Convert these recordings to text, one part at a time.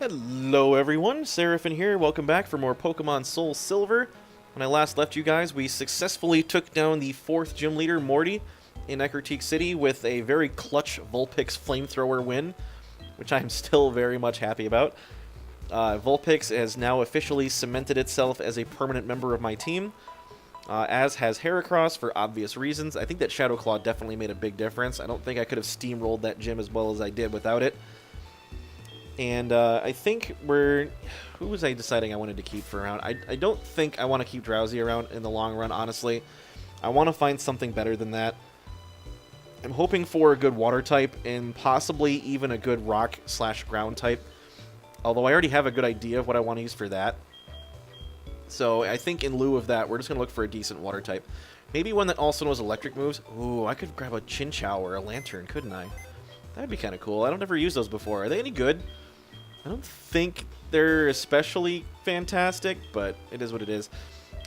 Hello everyone, Seraphin here, welcome back for more Pokemon Soul Silver. When I last left you guys, we successfully took down the 4th gym leader, Morty, in Ecruteak City with a very clutch Vulpix flamethrower win, which I'm still very much happy about. Vulpix has now officially cemented itself as a permanent member of my team, as has Heracross for obvious reasons. I think that Shadow Claw definitely made a big difference. I don't think I could have steamrolled that gym as well as I did without it. And I think who was I deciding I wanted to keep for around? I don't think I want to keep Drowsy around in the long run, honestly. I want to find something better than that. I'm hoping for a good water type and possibly even a good rock/ground type. Although I already have a good idea of what I want to use for that. So I think in lieu of that, we're just going to look for a decent water type. Maybe one that also knows electric moves. Ooh, I could grab a Chinchou or a Lantern, couldn't I? That'd be kind of cool. I don't ever use those before. Are they any good? I don't think they're especially fantastic, but it is what it is.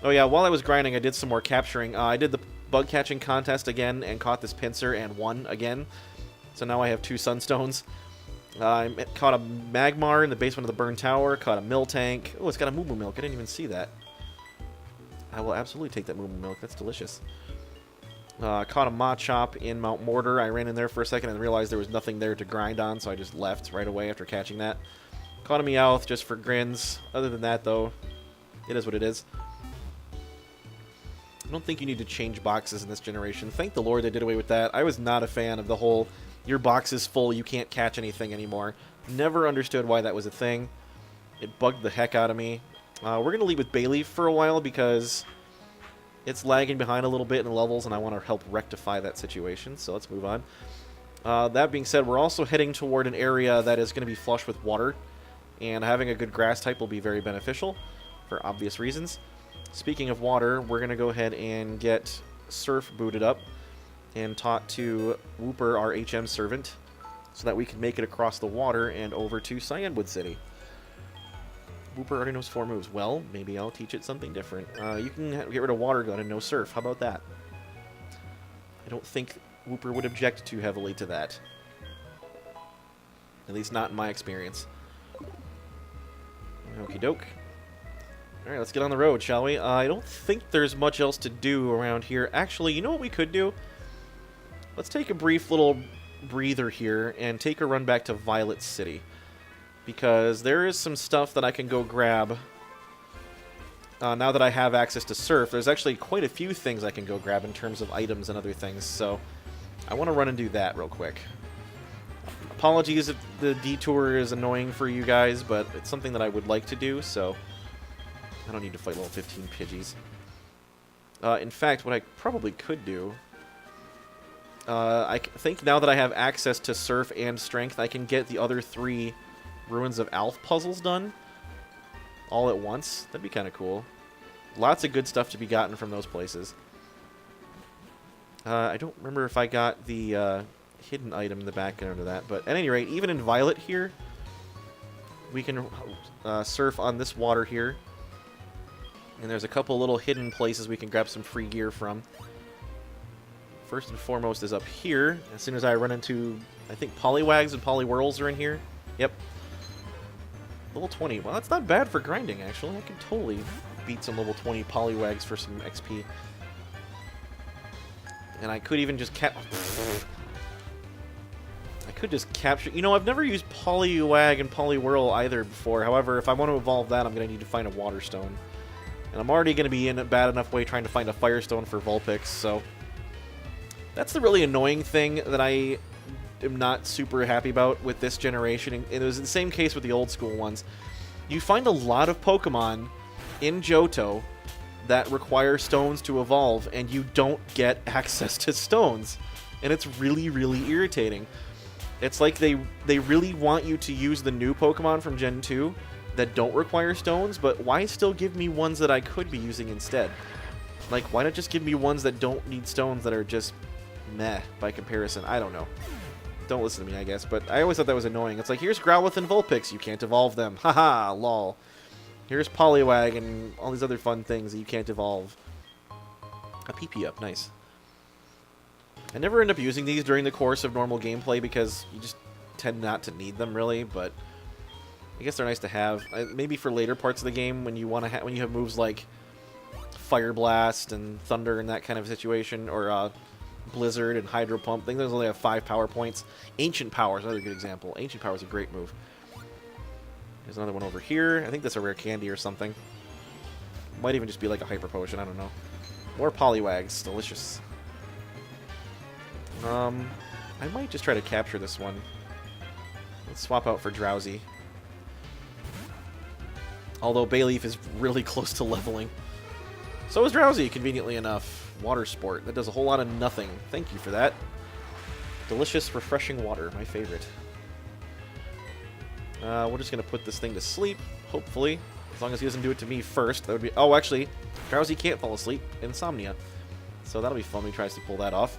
Oh yeah, while I was grinding, I did some more capturing. I did the bug catching contest again and caught this Pinsir and won again. So now I have 2 Sunstones. I caught a Magmar in the basement of the Burn Tower, caught a Miltank. Oh, it's got a Moo Moo Milk. I didn't even see that. I will absolutely take that Moo Moo Milk. That's delicious. Caught a Machop in Mount Mortar. I ran in there for a second and realized there was nothing there to grind on, so I just left right away after catching that. Caught a Meowth just for grins. Other than that, though, it is what it is. I don't think you need to change boxes in this generation. Thank the Lord they did away with that. I was not a fan of the whole, your box is full, you can't catch anything anymore. Never understood why that was a thing. It bugged the heck out of me. We're going to leave with Bayleaf for a while because it's lagging behind a little bit in levels, and I want to help rectify that situation, so let's move on. That being said, we're also heading toward an area that is going to be flush with water, and having a good grass type will be very beneficial for obvious reasons. Speaking of water, we're going to go ahead and get Surf booted up and taught to Wooper, our HM servant, so that we can make it across the water and over to Cyanwood City. Wooper already knows 4 moves. Well, maybe I'll teach it something different. You can get rid of Water Gun and no Surf. How about that? I don't think Wooper would object too heavily to that. At least not in my experience. Okie doke. Alright, let's get on the road, shall we? I don't think there's much else to do around here. Actually, you know what we could do? Let's take a brief little breather here and take a run back to Violet City. Because there is some stuff that I can go grab now that I have access to Surf. There's actually quite a few things I can go grab in terms of items and other things, so I want to run and do that real quick. Apologies if the detour is annoying for you guys, but it's something that I would like to do, so I don't need to fight level 15 Pidgeys. In fact, what I probably could do, I think now that I have access to Surf and Strength, I can get the other 3 Ruins of Alph puzzles done all at once. That'd be kind of cool. Lots of good stuff to be gotten from those places. I don't remember if I got the hidden item in the background of that, but at any rate, even in Violet here, we can surf on this water here. And there's a couple little hidden places we can grab some free gear from. First and foremost is up here. As soon as I run into, I think Poliwags and Poliwhirls are in here. Yep. Level 20. Well, that's not bad for grinding, actually. I can totally beat some level 20 Poliwags for some XP. And I could even just I could just capture... You know, I've never used Poliwag and Poliwhirl either before. However, if I want to evolve that, I'm going to need to find a Water Stone. And I'm already going to be in a bad enough way trying to find a Firestone for Vulpix, so... That's the really annoying thing that I am not super happy about with this generation. And it was the same case with the old school ones. You find a lot of Pokemon in Johto that require stones to evolve, and you don't get access to stones. And it's really, really irritating. It's like they really want you to use the new Pokemon from Gen 2 that don't require stones, but why still give me ones that I could be using instead? Like, why not just give me ones that don't need stones that are just meh by comparison? I don't know. Don't listen to me, I guess, but I always thought that was annoying. It's like, here's Growlithe and Vulpix, you can't evolve them. Haha, lol. Here's Poliwag and all these other fun things that you can't evolve. A PP up, nice. I never end up using these during the course of normal gameplay because you just tend not to need them, really, but I guess they're nice to have. Maybe for later parts of the game when you want to when you have moves like Fire Blast and Thunder and that kind of situation, or Blizzard and Hydro Pump. I think those only have 5 power points. Ancient Power is another good example. Ancient Power is a great move. There's another one over here. I think that's a rare candy or something. Might even just be like a Hyper Potion. I don't know. More Poliwags. Delicious. I might just try to capture this one. Let's swap out for Drowsy. Although Bayleaf is really close to leveling. So is Drowsy, conveniently enough. Water Sport. That does a whole lot of nothing. Thank you for that. Delicious, refreshing water. My favorite. We're just going to put this thing to sleep, hopefully. As long as he doesn't do it to me first. That would be... Oh, actually, Drowsy can't fall asleep. Insomnia. So that'll be fun when he tries to pull that off.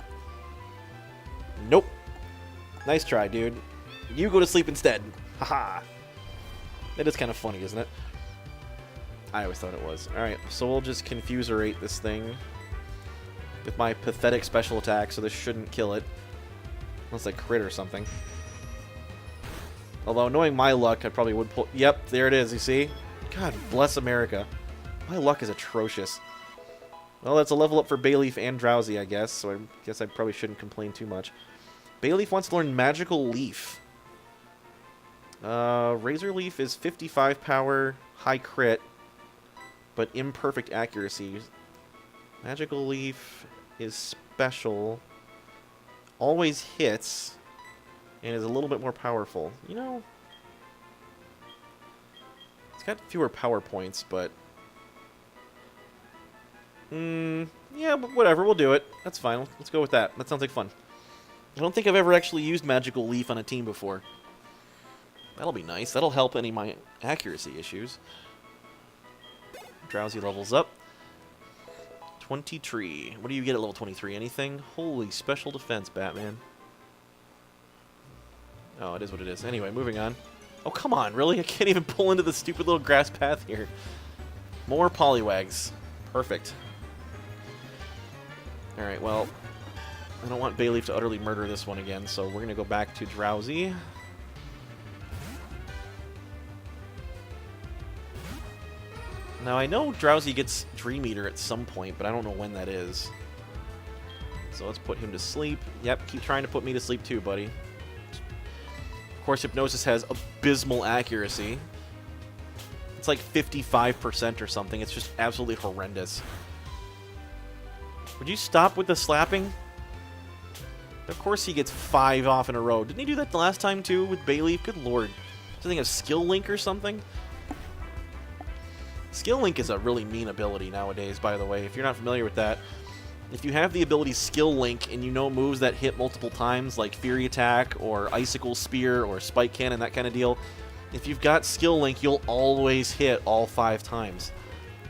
Nope. Nice try, dude. You go to sleep instead. Haha. That is kind of funny, isn't it? I always thought it was. Alright, so we'll just Confuserate this thing with my pathetic special attack, so this shouldn't kill it. Unless I crit or something. Although, knowing my luck, I probably would pull... Yep, there it is, you see? God bless America. My luck is atrocious. Well, that's a level up for Bayleaf and Drowsy, I guess, so I guess I probably shouldn't complain too much. Bayleaf wants to learn Magical Leaf. Razor Leaf is 55 power, high crit, but imperfect accuracy. Magical Leaf is special, always hits, and is a little bit more powerful. You know, it's got fewer power points, but... yeah, but whatever, we'll do it. That's fine, let's go with that. That sounds like fun. I don't think I've ever actually used Magical Leaf on a team before. That'll be nice. That'll help any of my accuracy issues. Drowsy levels up. 23. What do you get at level 23? Anything? Holy, special defense, Batman. Oh, it is what it is. Anyway, moving on. Oh, come on, really? I can't even pull into the stupid little grass path here. More Poliwags. Perfect. Alright, well, I don't want Bayleaf to utterly murder this one again, so we're going to go back to Drowsy. Now, I know Drowsy gets Dream Eater at some point, but I don't know when that is. So let's put him to sleep. Yep, keep trying to put me to sleep too, buddy. Of course, Hypnosis has abysmal accuracy. It's like 55% or something. It's just absolutely horrendous. Would you stop with the slapping? Of course he gets 5 off in a row. Didn't he do that the last time too with Bayleaf? Good lord. Does he think of Skill Link or something? Skill Link is a really mean ability nowadays, by the way, if you're not familiar with that. If you have the ability Skill Link and you know moves that hit multiple times, like Fury Attack or Icicle Spear or Spike Cannon, that kind of deal, if you've got Skill Link, you'll always hit all 5 times,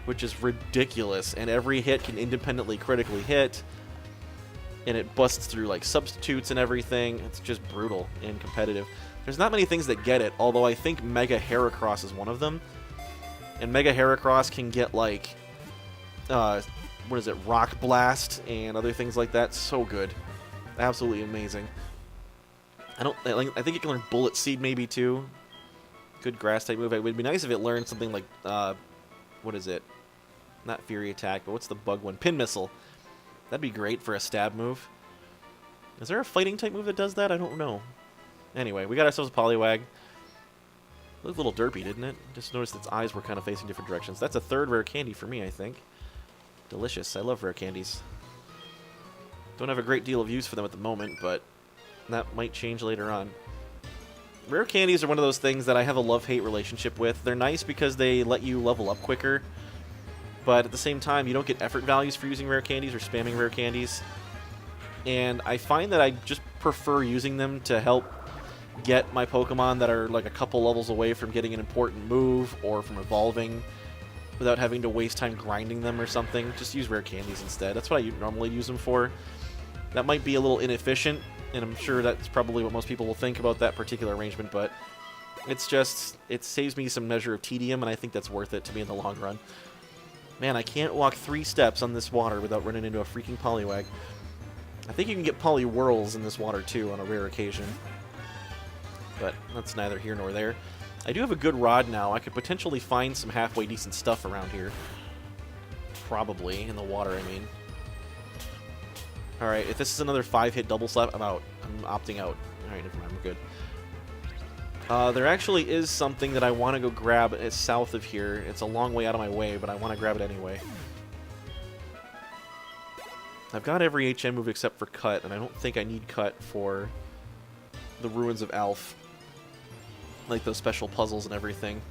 which is ridiculous, and every hit can independently critically hit, and it busts through like substitutes and everything. It's just brutal and competitive. There's not many things that get it, although I think Mega Heracross is one of them. And Mega Heracross can get, like, what is it, Rock Blast and other things like that. So good. Absolutely amazing. I think it can learn Bullet Seed maybe, too. Good Grass-type move. It would be nice if it learned something like, what is it? Not Fury Attack, but what's the bug one? Pin Missile. That'd be great for a stab move. Is there a Fighting-type move that does that? I don't know. Anyway, we got ourselves a Poliwag. It looked a little derpy, didn't it? Just noticed its eyes were kind of facing different directions. That's a 3rd rare candy for me, I think. Delicious. I love rare candies. Don't have a great deal of use for them at the moment, but that might change later on. Rare candies are one of those things that I have a love-hate relationship with. They're nice because they let you level up quicker, but at the same time, you don't get effort values for using rare candies or spamming rare candies. And I find that I just prefer using them to help get my Pokemon that are like a couple levels away from getting an important move or from evolving without having to waste time grinding them or something. Just use rare candies instead. That's what I normally use them for. That might be a little inefficient, and I'm sure that's probably what most people will think about that particular arrangement, but it's just, it saves me some measure of tedium, and I think that's worth it to me in the long run. Man, I can't walk 3 steps on this water without running into a freaking Poliwag. I think you can get Poliwhirls in this water too on a rare occasion. But that's neither here nor there. I do have a good rod now. I could potentially find some halfway decent stuff around here. Probably. In the water, I mean. Alright, if this is another 5-hit double slap, I'm out. I'm opting out. Alright, never mind. We're good. There actually is something that I want to go grab. It's south of here. It's a long way out of my way, but I want to grab it anyway. I've got every HM move except for Cut, and I don't think I need Cut for the Ruins of Alph. Like those special puzzles and everything.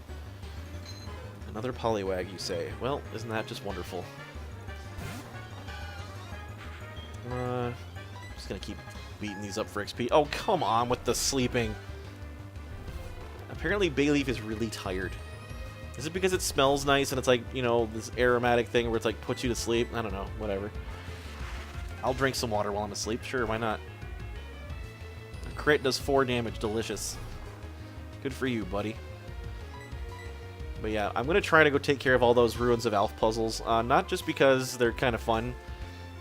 Another Poliwag, you say? Well, isn't that just wonderful? I'm just gonna keep beating these up for XP. Oh, come on with the sleeping. Apparently Bayleaf is really tired. Is it because it smells nice and it's like, you know, this aromatic thing where it's like puts you to sleep? I don't know, whatever. I'll drink some water while I'm asleep. Sure, why not? A crit does 4 damage. Delicious. Good for you, buddy. But yeah, I'm going to try to go take care of all those Ruins of Alph puzzles. Not just because they're kind of fun,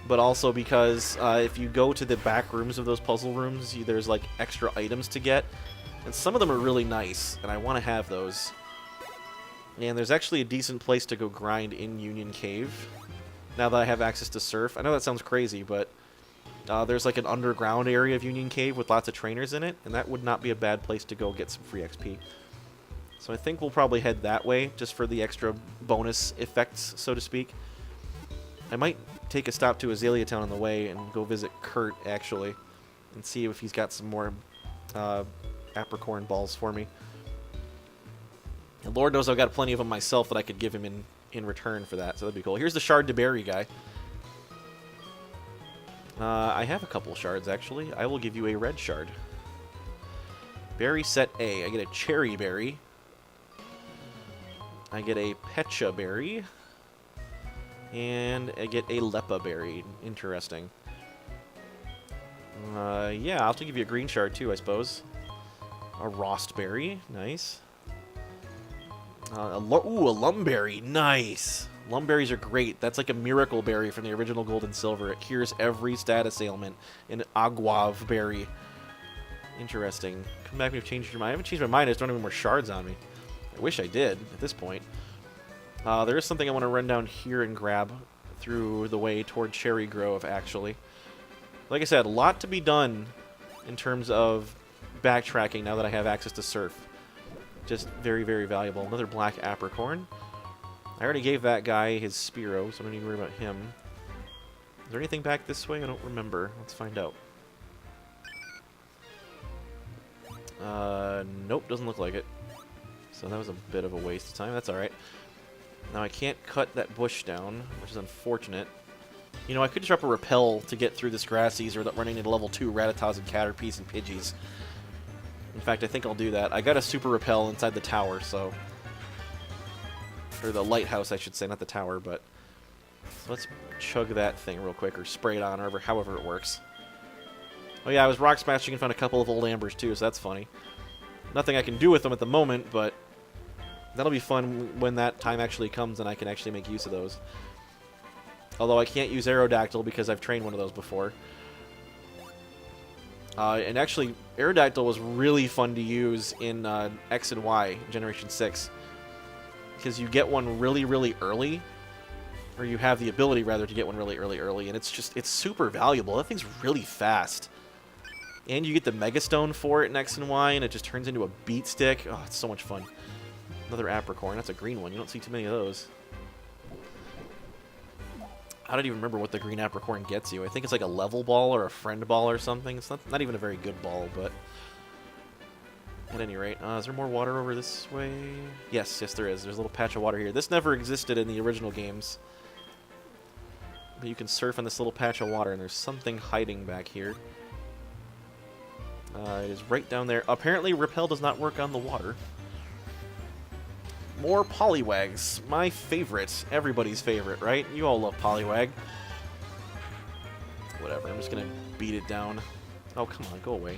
but also because if you go to the back rooms of those puzzle rooms, there's like extra items to get. And some of them are really nice, and I want to have those. And there's actually a decent place to go grind in Union Cave, now that I have access to Surf. I know that sounds crazy, but there's like an underground area of Union Cave with lots of trainers in it, and that would not be a bad place to go get some free XP. So I think we'll probably head that way, just for the extra bonus effects, so to speak. I might take a stop to Azalea Town on the way and go visit Kurt, actually, and see if he's got some more apricorn balls for me. And Lord knows I've got plenty of them myself that I could give him in return for that, so that'd be cool. Here's the Shard to Berry guy. I have a couple shards, actually. I will give you a red shard. Berry set A. I get a Cherry Berry. I get a Pecha Berry. And I get a Lepa Berry. Interesting. Yeah, I'll have to give you a green shard, too, I suppose. A Rost Berry. Nice. Ooh, a Lumberry. Nice. Lumberries are great. That's like a miracle berry from the original Gold and Silver. It cures every status ailment. An Aguav berry. Interesting. Come back when you've changed your mind. I haven't changed my mind. I just don't have any more shards on me. I wish I did at this point. There is something I want to run down here and grab through the way toward Cherry Grove, actually. Like I said, a lot to be done in terms of backtracking now that I have access to Surf. Just very, very valuable. Another black apricorn. I already gave that guy his Spearow, so I don't need to worry about him. Is there anything back this way? I don't remember. Let's find out. Nope, doesn't look like it. So that was a bit of a waste of time. That's alright. Now I can't cut that bush down, which is unfortunate. You know, I could just drop a Repel to get through this Grassies or running into level 2 Rattatas and Caterpies and Pidgeys. In fact, I think I'll do that. I got a Super Repel inside the tower, so... Or the lighthouse, I should say, not the tower, but... So let's chug that thing real quick, or spray it on, or however it works. Oh yeah, I was rock smashing and found a couple of old ambers too, so that's funny. Nothing I can do with them at the moment, but... That'll be fun when that time actually comes and I can actually make use of those. Although I can't use Aerodactyl because I've trained one of those before. And actually, Aerodactyl was really fun to use in X and Y, Generation 6. Because you get one really, really early. Or you have the ability, rather, to get one really early. And it's super valuable. That thing's really fast. And you get the Mega Stone for it in X and Y, and it just turns into a beat stick. Oh, it's so much fun. Another apricorn. That's a green one. You don't see too many of those. I don't even remember what the green apricorn gets you. I think it's like a level ball or a friend ball or something. It's not even a very good ball, but... At any rate, is there more water over this way? Yes, there is. There's a little patch of water here. This never existed in the original games. But you can surf on this little patch of water, and there's something hiding back here. It is right down there. Apparently, Repel does not work on the water. More Poliwags. My favorite. Everybody's favorite, right? You all love Poliwag. Whatever, I'm just gonna beat it down. Oh, come on, go away.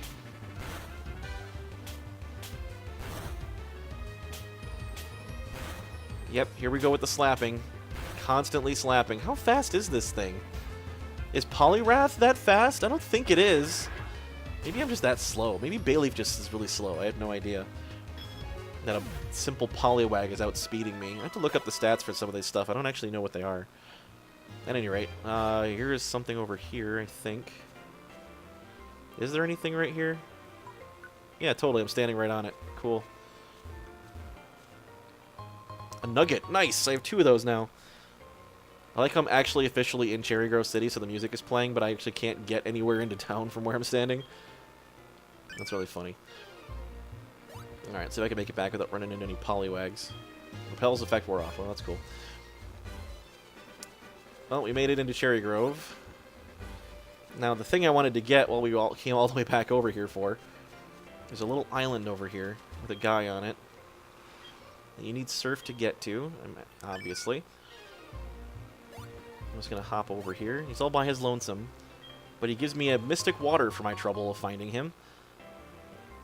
Yep, here we go with the slapping. Constantly slapping. How fast is this thing? Is Poliwrath that fast? I don't think it is. Maybe I'm just that slow. Maybe Bayleaf just is really slow. I have no idea. that a simple Poliwag is outspeeding me. I have to look up the stats for some of this stuff. I don't actually know what they are. At any rate, here is something over here, I think. Is there anything right here? Yeah, totally. I'm standing right on it. Cool. A nugget. Nice. I have 2 of those now. I like how I'm actually officially in Cherry Grove City, so the music is playing, but I actually can't get anywhere into town from where I'm standing. That's really funny. Alright, see if I can make it back without running into any Poliwags. Repel's effect wore off. Well, that's cool. Well, we made it into Cherry Grove. Now, the thing I wanted to get while we all came all the way back over here for, there's a little island over here with a guy on it that you need Surf to get to, obviously. I'm just going to hop over here. He's all by his lonesome, but he gives me a Mystic Water for my trouble of finding him,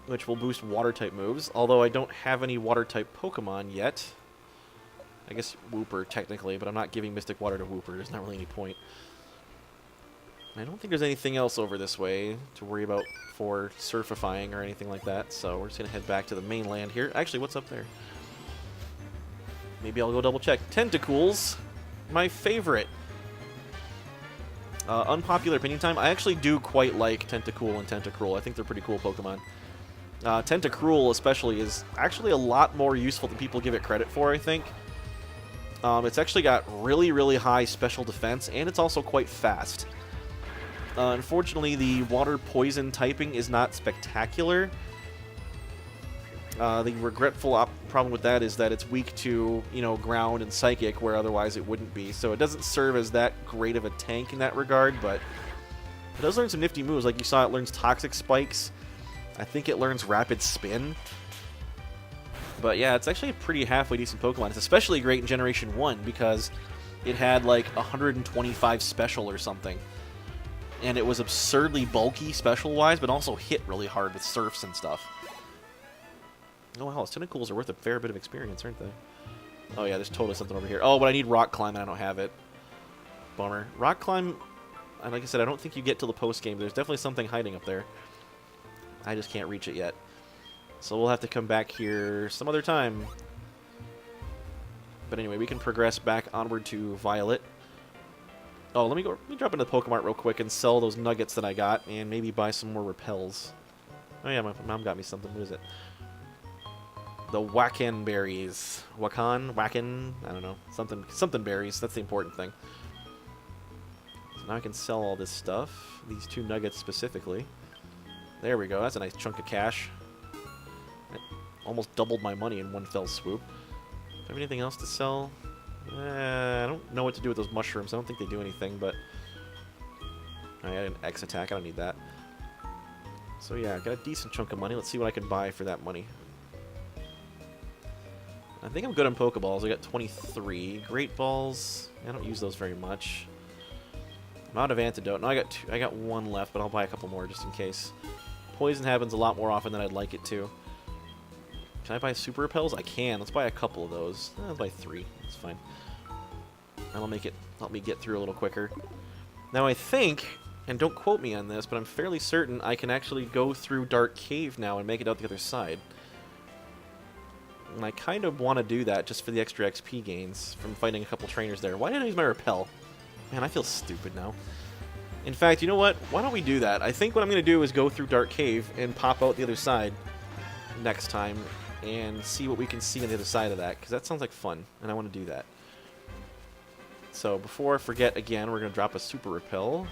which will boost Water-type moves, although I don't have any Water-type Pokemon yet. I guess Wooper, technically, but I'm not giving Mystic Water to Wooper. There's not really any point. I don't think there's anything else over this way to worry about for surfifying or anything like that, so we're just going to head back to the mainland here. Actually, what's up there? Maybe I'll go double check. Tentacools, my favorite. Unpopular opinion time. I actually do quite like Tentacool and Tentacruel. I think they're pretty cool Pokemon. Tentacruel, especially, is actually a lot more useful than people give it credit for, I think. It's actually got really, really high special defense, and it's also quite fast. Unfortunately, the water poison typing is not spectacular. The regretful problem with that is that it's weak to, you know, ground and psychic, where otherwise it wouldn't be. So it doesn't serve as that great of a tank in that regard, but it does learn some nifty moves. Like you saw, it learns Toxic Spikes. I think it learns Rapid Spin. But yeah, it's actually a pretty halfway decent Pokemon. It's especially great in Generation 1 because it had like 125 special or something. And it was absurdly bulky special-wise, but also hit really hard with Surfs and stuff. Oh, wow, those Tentacools are worth a fair bit of experience, aren't they? Oh, yeah, there's totally something over here. Oh, but I need Rock Climb, and I don't have it. Bummer. Rock Climb, like I said, I don't think you get till the post-game. There's definitely something hiding up there. I just can't reach it yet. So we'll have to come back here some other time. But anyway, we can progress back onward to Violet. Oh, let me drop into the Pokemart real quick and sell those nuggets that I got, and maybe buy some more repels. Oh yeah, my mom got me something. What is it? The Wacken berries. Wacken? I don't know. Something berries. That's the important thing. So now I can sell all this stuff. These 2 nuggets specifically. There we go. That's a nice chunk of cash. I almost doubled my money in one fell swoop. Do I have anything else to sell? I don't know what to do with those mushrooms. I don't think they do anything, but... I had an X attack. I don't need that. So yeah, I got a decent chunk of money. Let's see what I can buy for that money. I think I'm good on Pokeballs. I got 23. Great Balls. I don't use those very much. I'm out of Antidote. No, I got 1 left, but I'll buy a couple more just in case. Poison happens a lot more often than I'd like it to. Can I buy Super Repels? I can. Let's buy a couple of those. I'll buy 3. That's fine. That'll help me get through a little quicker. Now I think, and don't quote me on this, but I'm fairly certain I can actually go through Dark Cave now and make it out the other side. And I kind of want to do that just for the extra XP gains from fighting a couple trainers there. Why did I use my Repel? Man, I feel stupid now. In fact, you know what? Why don't we do that? I think what I'm going to do is go through Dark Cave and pop out the other side next time and see what we can see on the other side of that, because that sounds like fun, and I want to do that. So before I forget again, we're going to drop a Super Repel.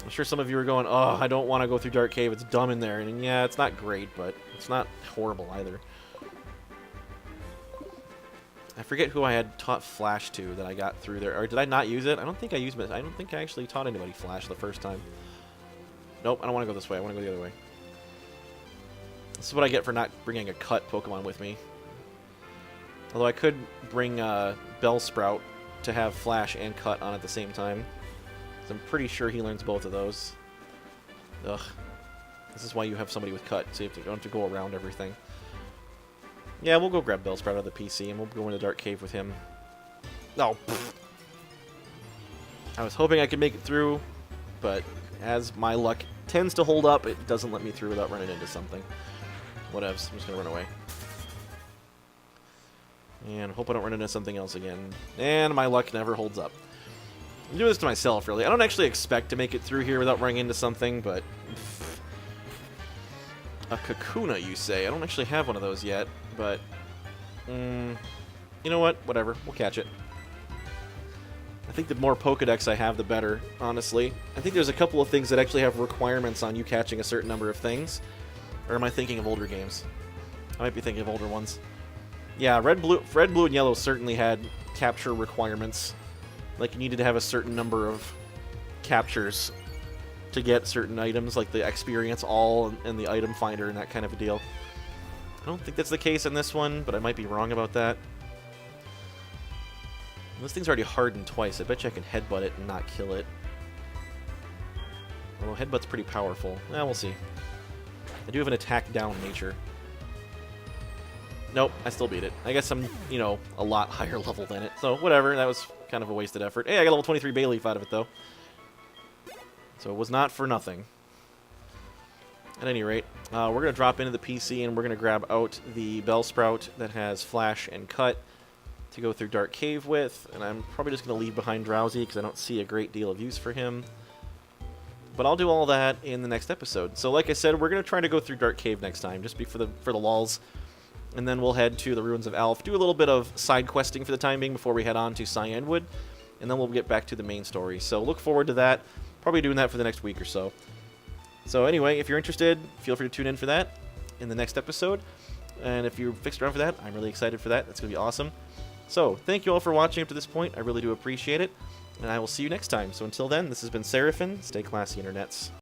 I'm sure some of you are going, oh, I don't want to go through Dark Cave, it's dumb in there. And yeah, it's not great, but it's not horrible either. I forget who I had taught Flash to that I got through there. Or did I not use it? I don't think I used it. I don't think I actually taught anybody Flash the first time. Nope, I don't want to go this way. I want to go the other way. This is what I get for not bringing a cut Pokemon with me. Although I could bring Bellsprout to have Flash and Cut on at the same time. I'm pretty sure he learns both of those. Ugh. This is why you have somebody with Cut, so you don't have to go around everything. Yeah, we'll go grab Bellsprout out of the PC, and we'll go into Dark Cave with him. Oh, pfft. I was hoping I could make it through, but as my luck tends to hold up, it doesn't let me through without running into something. Whatevs. I'm just gonna run away. And hope I don't run into something else again. And my luck never holds up. I'm doing this to myself, really. I don't actually expect to make it through here without running into something, but... A Kakuna, you say? I don't actually have one of those yet, but... you know what? Whatever. We'll catch it. I think the more Pokedex I have, the better, honestly. I think there's a couple of things that actually have requirements on you catching a certain number of things. Or am I thinking of older games? I might be thinking of older ones. Yeah, Red, Blue, and Yellow certainly had capture requirements. Like, you needed to have a certain number of captures to get certain items, like the Experience All and the Item Finder and that kind of a deal. I don't think that's the case in this one, but I might be wrong about that. This thing's already hardened twice. I bet you I can headbutt it and not kill it. Although headbutt's pretty powerful. Well, we'll see. I do have an attack down nature. Nope, I still beat it. I guess I'm, you know, a lot higher level than it. So, whatever. That was kind of a wasted effort. Hey, I got level 23 Bayleaf out of it, though. So it was not for nothing. At any rate, we're going to drop into the PC and we're going to grab out the Bellsprout that has Flash and Cut to go through Dark Cave with, and I'm probably just going to leave behind Drowsy because I don't see a great deal of use for him. But I'll do all that in the next episode. So like I said, we're going to try to go through Dark Cave next time, just for the lulz. And then we'll head to the Ruins of Alph, do a little bit of side questing for the time being before we head on to Cyanwood, and then we'll get back to the main story. So look forward to that. Probably doing that for the next week or so. So anyway, if you're interested, feel free to tune in for that in the next episode. And if you're fixed around for that, I'm really excited for that. That's going to be awesome. So, thank you all for watching up to this point. I really do appreciate it. And I will see you next time. So until then, this has been Seraphin. Stay classy, internets.